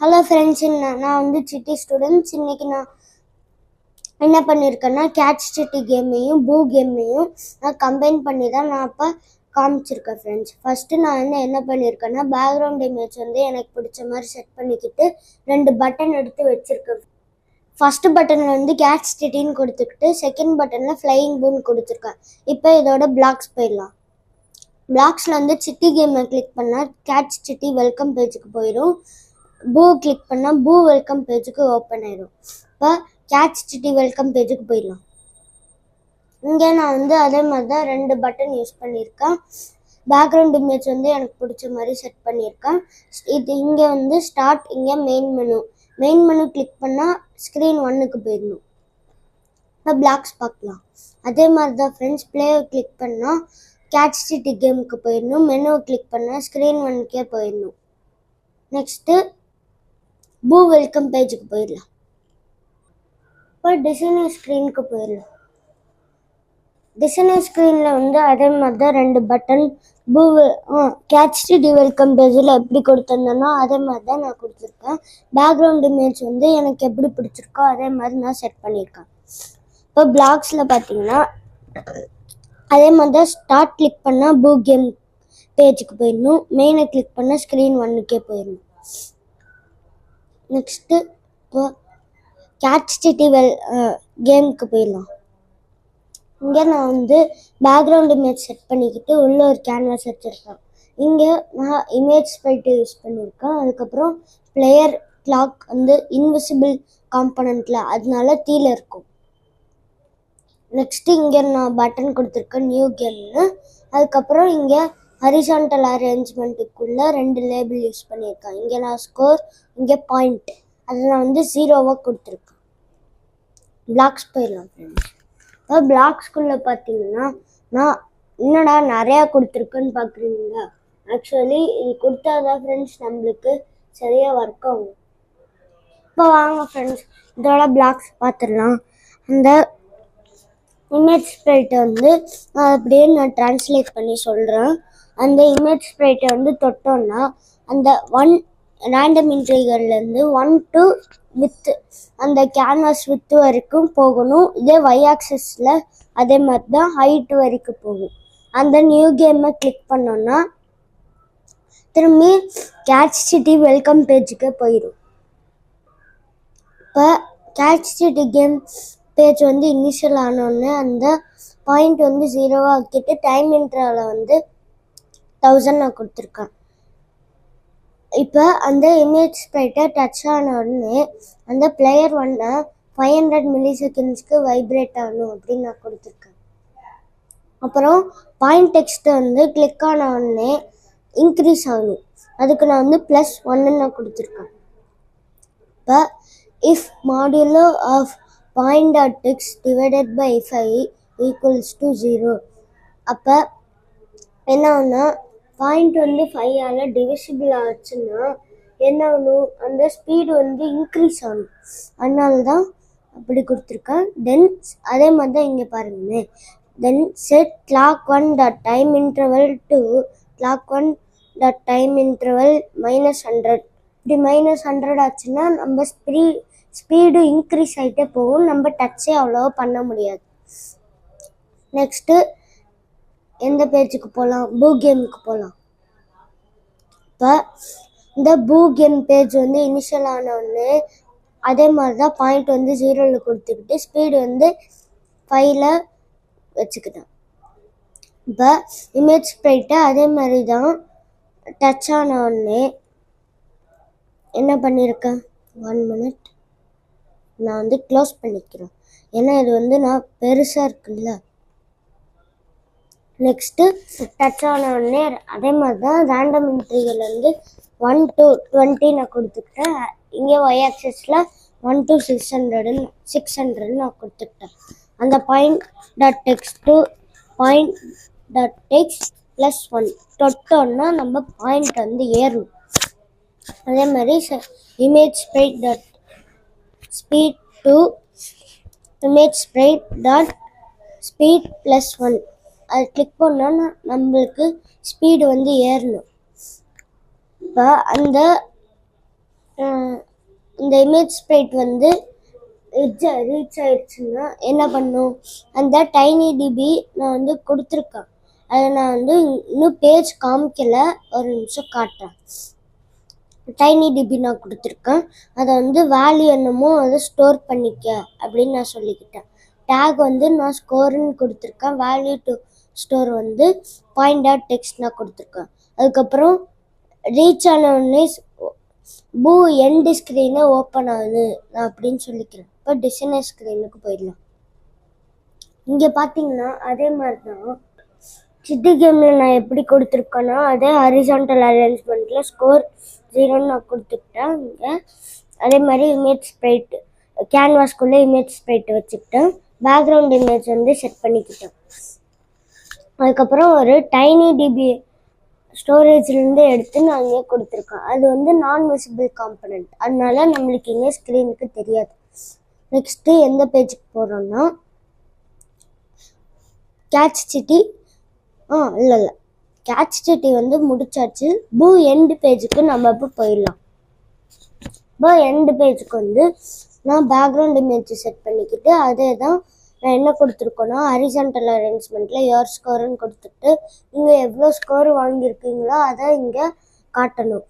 Hello friends, நான் வந்து city students. இன்னைக்கு நான் என்ன பண்ணியிருக்கேன்னா கேட்ச் சிட்டி கேமையும் பூ கேமையும் நான் கம்பைன் பண்ணி தான் நான் இப்போ காமிச்சிருக்கேன் ஃப்ரெண்ட்ஸ். ஃபஸ்ட்டு நான் என்ன பண்ணியிருக்கேன்னா பேக்ரவுண்ட் இமேஜ் வந்து எனக்கு பிடிச்ச மாதிரி செட் பண்ணிக்கிட்டு 2 பட்டன் எடுத்து வச்சுருக்கேன். ஃபஸ்ட்டு பட்டனில் வந்து கேட்ச் சிட்டின்னு கொடுத்துக்கிட்டு செகண்ட் பட்டனில் ஃப்ளையிங் பூன்னு கொடுத்துருக்கேன். இப்போ இதோட பிளாக்ஸ் போயிடலாம். பிளாக்ஸில் வந்து சிட்டி கேமை கிளிக் பண்ணால் கேட்ச் சிட்டி வெல்கம் பேஜுக்கு போயிடும். பூ கிளிக் பண்ணால் பூ வெல்கம் பேஜுக்கு ஓப்பன் ஆயிடும். இப்போ கேட்ச் சிட்டி வெல்கம் பேஜுக்கு போயிடலாம். இங்கே நான் வந்து அதே மாதிரி தான் 2 பட்டன் யூஸ் பண்ணியிருக்கேன். பேக்ரவுண்ட் இமேஜ் வந்து எனக்கு பிடிச்ச மாதிரி செட் பண்ணியிருக்கேன். இது இங்கே வந்து ஸ்டார்ட், இங்கே மெயின் மெனு கிளிக் பண்ணால் ஸ்க்ரீன் 1க்கு போயிடணும். இப்போ பிளாக்ஸ் பார்க்கலாம். அதே மாதிரி தான் ஃப்ரெண்ட்ஸ், பிளேயை கிளிக் பண்ணால் கேட்ச் சிட்டி கேமுக்கு போயிடணும். மெனுவை கிளிக் பண்ணால் ஸ்க்ரீன் 1க்கே போயிடணும். நெக்ஸ்ட்டு பூ வெல்கம் பேஜுக்கு போயிடலாம். இப்போ டிசைனர் ஸ்க்ரீனுக்கு போயிடலாம். டிசைனர் ஸ்க்ரீனில் வந்து அதே மாதிரி தான் 2 பட்டன் பூ கேட்ச் சிட்டி வெல்கம் பேஜில் எப்படி கொடுத்துருந்தேனோ அதே மாதிரி தான் நான் கொடுத்துருக்கேன். பேக்ரவுண்ட் இமேஜ் வந்து எனக்கு எப்படி பிடிச்சிருக்கோ அதே மாதிரி நான் செட் பண்ணியிருக்கேன். இப்போ பிளாக்ஸில் பார்த்தீங்கன்னா அதே மாதிரி தான் ஸ்டார்ட் கிளிக் பண்ணால் பூ கேம் பேஜுக்கு போயிடணும். மெயினை கிளிக் பண்ணால் ஸ்க்ரீன் 1க்கே போயிடணும். நெக்ஸ்ட்டு இப்போ கேட்ச் சிட்டி கேமுக்கு போயிடலாம். இங்கே நான் வந்து பேக்ரவுண்ட் இமேஜ் செட் பண்ணிக்கிட்டு உள்ள ஒரு கேன்வாஸ் வச்சுருக்கேன். இங்கே நான் இமேஜ் ஸ்ப்ரைட்டை யூஸ் பண்ணியிருக்கேன். அதுக்கப்புறம் பிளேயர் கிளாக் வந்து இன்விசிபிள் காம்பனண்ட்டில், அதனால கீழே இருக்கும். நெக்ஸ்ட்டு இங்கே நான் பட்டன் கொடுத்துருக்கேன் நியூ கேம்னு. அதுக்கப்புறம் இங்கே ஹரிசான்டல் அரேஞ்ச்மெண்ட்டுக்குள்ளே 2 லேபிள் யூஸ் பண்ணியிருக்கேன். இங்கே நான் ஸ்கோர், இங்கே பாயிண்ட், அதை நான் வந்து 0வாக கொடுத்துருக்கேன். பிளாக்ஸ் போயிடலாம் ஃப்ரெண்ட்ஸ். இப்போ பிளாக்ஸ்குள்ளே பார்த்தீங்கன்னா நான் என்னடா நிறையா கொடுத்துருக்கேன்னு பார்க்குறீங்களா? ஆக்சுவலி இது கொடுத்தா தான் ஃப்ரெண்ட்ஸ் நம்மளுக்கு சரியாக ஒர்க் ஆகும். இப்போ வாங்க ஃப்ரெண்ட்ஸ், இதோட பிளாக்ஸ் பார்த்துடலாம். அந்த இமேஜ் ஸ்ப்ரைட்டை வந்து அப்படியே நான் ட்ரான்ஸ்லேட் பண்ணி சொல்கிறேன். அந்த இமேஜ் ஸ்ப்ரைட்டை வந்து தொட்டோன்னா அந்த 1 ரேண்டம் இன்ட்ரிகர்லேருந்து 1 to வித்து, அந்த கேன்வாஸ் வித்து வரைக்கும் போகணும். இதே ஒய் ஆக்சிஸில் அதே மாதிரி தான் ஹைட் வரைக்கும் போகும். அந்த நியூ கேமை கிளிக் பண்ணோன்னா திரும்பி கேட்ச் சிட்டி வெல்கம் பேஜுக்கு போயிடும். இப்போ கேட்ச் சிட்டி கேம் பேஜ் வந்து இனிஷியல் ஆனோடனே அந்த பாயிண்ட் வந்து 0வாக ஆக்கிட்டு டைம் இன்டர்வலை வந்து 1000 நான் கொடுத்துருக்கேன். இப்போ அந்த இமேஜ் ஸ்ப்ரைட்டை டச் ஆன உடனே அந்த பிளேயர் 1 500 மில்லிசெகண்ட்ஸ்க்கு வைப்ரேட் ஆகணும் அப்படின்னு நான் கொடுத்துருக்கேன். அப்புறம் பாயிண்ட் டெக்ஸ்ட்டை வந்து கிளிக் ஆன உடனே இன்க்ரீஸ் ஆகணும். அதுக்கு நான் வந்து +1 நான் கொடுத்துருக்கேன். இப்போ if modulo of point.text divided by 5 equals to 0. அப்போ என்ன ஆகுனா பாயிண்ட் வந்து 5ஆல் டிவிசிபிள் ஆச்சுன்னா என்ன ஆகணும், அந்த ஸ்பீடு வந்து இன்க்ரீஸ் ஆகணும். அதனால தான் அப்படி கொடுத்துருக்கேன். தென் அதே மாதிரி தான் இங்கே பாருங்களேன். தென் set clock1.time interval to clock1.time interval -100. இப்படி -100 ஆச்சுன்னா நம்ம ஸ்பீடு இன்க்ரீஸ் ஆகிட்டே போகும். நம்ம டச்சே அவ்வளோவா பண்ண முடியாது. நெக்ஸ்ட்டு எந்த பேஜுக்கு போகலாம்? பூ கேமுக்கு போகலாம். இப்போ இந்த பூ கேம் பேஜ் வந்து இனிஷியல் ஆனவுடனே அதே மாதிரி தான் பாயிண்ட் வந்து 0ல் கொடுத்துக்கிட்டு ஸ்பீடு வந்து 5ல் வச்சுக்கிட்டேன். இப்போ இமேஜ் ஸ்ப்ரைட்டை அதே மாதிரி தான் டச் ஆன உடனே என்ன பண்ணியிருக்கேன், 1 minute நான் வந்து க்ளோஸ் பண்ணிக்கிறேன். ஏன்னா இது வந்து நான் பெருசாக இருக்குல்ல. நெக்ஸ்ட்டு டச் ஆன உடனே அதே மாதிரி தான் ரேண்டம் இன்ட்ரிகர்லேருந்து 1 to 20 நான் கொடுத்துக்கிட்டேன். இங்கே ஒய் ஆக்சிஸில் 1 to 600 நான் கொடுத்துக்கிட்டேன். அந்த point.text to point.text +1 தொட்டோன்னா நம்ம பாயிண்ட் வந்து ஏறணும். அதே மாதிரி image Sprite dot speed to image Sprite dot speed +1 அது கிளிக் பண்ணோன்னா நம்மளுக்கு ஸ்பீடு வந்து ஏறணும். இப்போ அந்த இந்த இமேஜ் ஸ்ப்ரைட் வந்து ரீச் ஆயிடுச்சுன்னா என்ன பண்ணும், அந்த டைனி டிபி நான் வந்து கொடுத்துருக்கேன். அதை நான் வந்து இன்னும் பேஜ் காமிக்கல, ஒரு நிமிஷம் காட்டுறேன். டைனி டிபி நான் கொடுத்துருக்கேன். அதை வந்து வேல்யூ என்னமோ அதை ஸ்டோர் பண்ணிக்க அப்படின்னு நான் சொல்லிக்கிட்டேன். டேக் வந்து நான் ஸ்கோருன்னு கொடுத்துருக்கேன். வேல்யூ டு ஸ்டோர் வந்து .text நான் கொடுத்துருக்கேன். அதுக்கப்புறம் ரீச் ஆன உடனே பூ எண்டு ஸ்க்ரீனை ஓப்பன் ஆகுது நான் அப்படின்னு சொல்லிக்கிறேன். இப்போ டிசைனர் ஸ்க்ரீனுக்கு போயிடலாம். இங்கே பார்த்தீங்கன்னா அதே மாதிரி தான் சிட்டி கேமில் நான் எப்படி கொடுத்துருக்கேன்னா அதே ஹரிசான்டல் அரேஞ்ச்மெண்ட்டில் ஸ்கோர் 0ன்னு நான் கொடுத்துக்கிட்டேன். இங்கே அதே மாதிரி இமேஜ் ஸ்ப்ரைட் கேன்வாஸ்குள்ளே இமேஜ் ஸ்ப்ரைட் வச்சுக்கிட்டேன். பேக்ரவுண்ட் இமேஜ் வந்து செட் பண்ணிக்கிட்டேன். அதுக்கப்புறம் ஒரு டைனி டிபி ஸ்டோரேஜ்லேருந்து எடுத்து நான் இங்கே கொடுத்துருக்கேன். அது வந்து நான் விசிபிள் காம்பனண்ட், அதனால நம்மளுக்கு இங்கே ஸ்க்ரீனுக்கு தெரியாது. நெக்ஸ்ட்டு எந்த பேஜுக்கு போகிறோன்னா கேட்ச் சிட்டி இல்லை கேட்ச் சிட்டி வந்து முடிச்சாச்சு. பூ எண்டு பேஜுக்கு நம்ம இப்போ போயிடலாம். இப்போ எண்டு பேஜுக்கு வந்து நான் பேக்ரவுண்ட் இமேஜ் செட் பண்ணிக்கிட்டு அதே தான் நான் என்ன கொடுத்துருக்கோன்னா ஹரிசான்டல் அரேஞ்ச்மெண்ட்டில் யோர் ஸ்கோருன்னு கொடுத்துட்டு நீங்கள் எவ்வளோ ஸ்கோர் வாங்கியிருக்கீங்களோ அதை இங்கே காட்டணும்.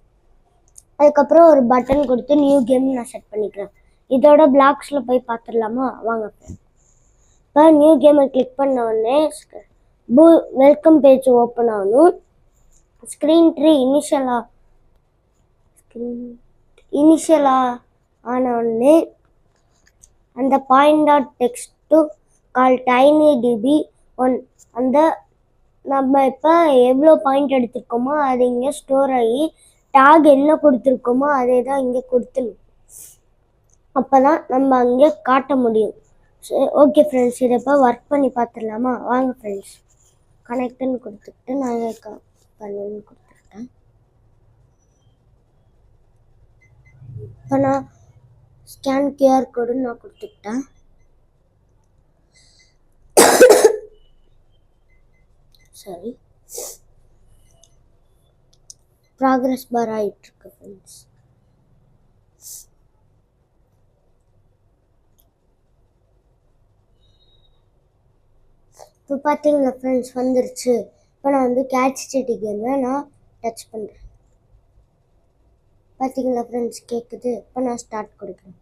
அதுக்கப்புறம் ஒரு பட்டன் கொடுத்து நியூ கேம் நான் செட் பண்ணிக்கிறேன். இதோட பிளாக்ஸில் போய் பார்த்துடலாமா, வாங்க. இப்போ நியூ கேமை கிளிக் பண்ண உடனே வெல்கம் பேஜ் ஓப்பன் ஆகணும். ஸ்க்ரீன் ட்ரீ இனிஷியலாக ஆன உடனே அந்த .text to call tinydb அந்த நம்ம இப்போ எவ்வளோ பாயிண்ட் எடுத்திருக்கோமோ அது இங்கே ஸ்டோர் ஆகி டேக் என்ன கொடுத்துருக்கோமோ அதே தான் இங்கே கொடுத்துணும். அப்போ தான் நம்ம அங்கே காட்ட முடியும். ஓகே ஃப்ரெண்ட்ஸ், இதை இப்போ ஒர்க் பண்ணி பார்த்துடலாமா, வாங்க ஃப்ரெண்ட்ஸ். கனெக்டுன்னு கொடுத்துக்கிட்டு நான் பண்ணுன்னு கொடுத்துருக்கேன். இப்போ நான் ஸ்கேன் QR கோடுன்னு நான் கொடுத்துக்கிட்டேன். சரி, ப்ராக்ரஸ் பார் ஆகிட்டுருக்கு ஃப்ரெண்ட்ஸ். இப்போ பார்த்தீங்களா ஃப்ரெண்ட்ஸ் வந்துருச்சு. இப்போ நான் வந்து கேட்ச் சிட்டி கேமை நான் டச் பண்ணுறேன். பார்த்தீங்களா ஃப்ரெண்ட்ஸ் கேட்குது. இப்போ நான் ஸ்டார்ட் கொடுக்குறேன்.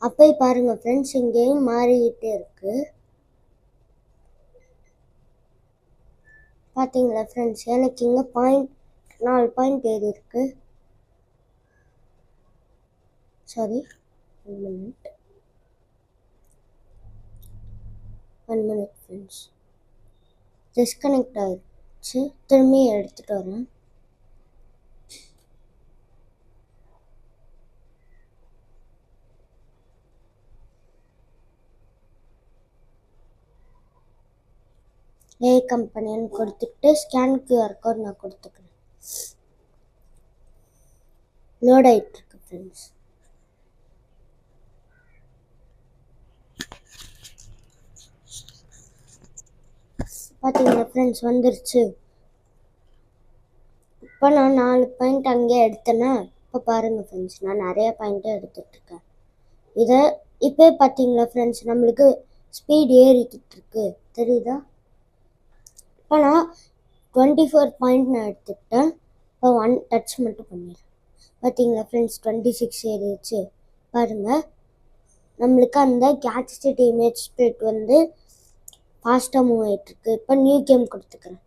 அப்போ பாருங்கள் ஃப்ரெண்ட்ஸ், இங்கேயும் மாறிக்கிட்டே இருக்குது. பார்த்தீங்களா ஃப்ரெண்ட்ஸ், எனக்கு இங்கே 4 பாயிண்ட் ஏறி இருக்கு. Sorry, 1 minute friends. டிஸ்கனெக்ட் ஆகிடுச்சு. திரும்பி எடுத்துகிட்டு வரேன். ஏ கம்பெனின்னு கொடுத்துக்கிட்டு ஸ்கேன் QR கோட் நான் கொடுத்துக்கிறேன். லோட் ஆகிட்டுருக்கு ஃப்ரெண்ட்ஸ். பார்த்தீங்களா ஃப்ரெண்ட்ஸ் வந்துருச்சு. இப்போ நான் 4 பாயிண்ட் அங்கே எடுத்தேன்னா இப்போ பாருங்கள் ஃப்ரெண்ட்ஸ், நான் நிறைய பாயிண்ட்டை எடுத்துகிட்ருக்கேன். இதை இப்போ பார்த்தீங்களா ஃப்ரெண்ட்ஸ், நம்மளுக்கு ஸ்பீட் ஏறிக்கிட்டு இருக்கு, தெரியுதா? இப்போ நான் 24 பாயிண்ட் நான் எடுத்துக்கிட்டேன். இப்போ 1 டச் மட்டும் பண்ணிடுறேன். பார்த்தீங்களா ஃப்ரெண்ட்ஸ், 26 ஏறிடுச்சு. பாருங்கள், நம்மளுக்கு அந்த கேட்ச் சிட்டி இமேஜ் ஸ்ப்ரைட் வந்து ஃபாஸ்ட்டாக மூவ் ஆகிட்டுருக்கு. இப்போ நியூ கேம் கொடுத்துக்கிறேன்.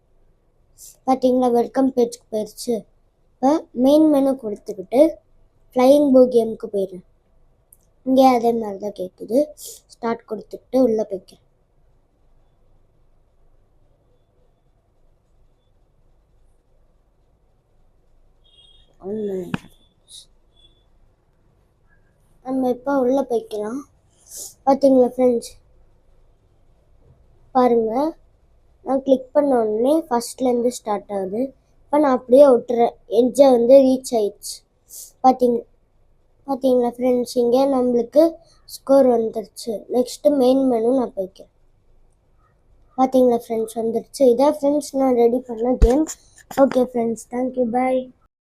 பார்த்தீங்களா, வெல்கம் பேஜுக்கு போயிடுச்சு. இப்போ மெயின் மெனு கொடுத்துக்கிட்டு ஃப்ளையிங் பூ கேமுக்கு போயிடுறேன். இங்கே அதே மாதிரி தான் கேட்குது. ஸ்டார்ட் கொடுத்துக்கிட்டு உள்ளே போய்க்கிறேன். நம்ம இப்போ உள்ளே போய்க்கலாம். பார்த்தீங்களா ஃப்ரெண்ட்ஸ், பாருங்கள், நான் கிளிக் பண்ண உடனே ஃபஸ்ட்லேருந்து ஸ்டார்ட் ஆகுது. இப்போ நான் அப்படியே விட்டுறேன். எட்ஜை வந்து ரீச் ஆயிடுச்சு. பார்த்தீங்களா ஃப்ரெண்ட்ஸ், இங்கே நம்மளுக்கு ஸ்கோர் வந்துருச்சு. நெக்ஸ்ட்டு மெயின் மெனு நான் போய்க்கிறேன். பார்த்தீங்களா ஃப்ரெண்ட்ஸ் வந்துருச்சு. இதான் ஃப்ரெண்ட்ஸ் நான் ரெடி பண்ண கேம். ஓகே ஃப்ரெண்ட்ஸ், தேங்க்யூ, பாய்.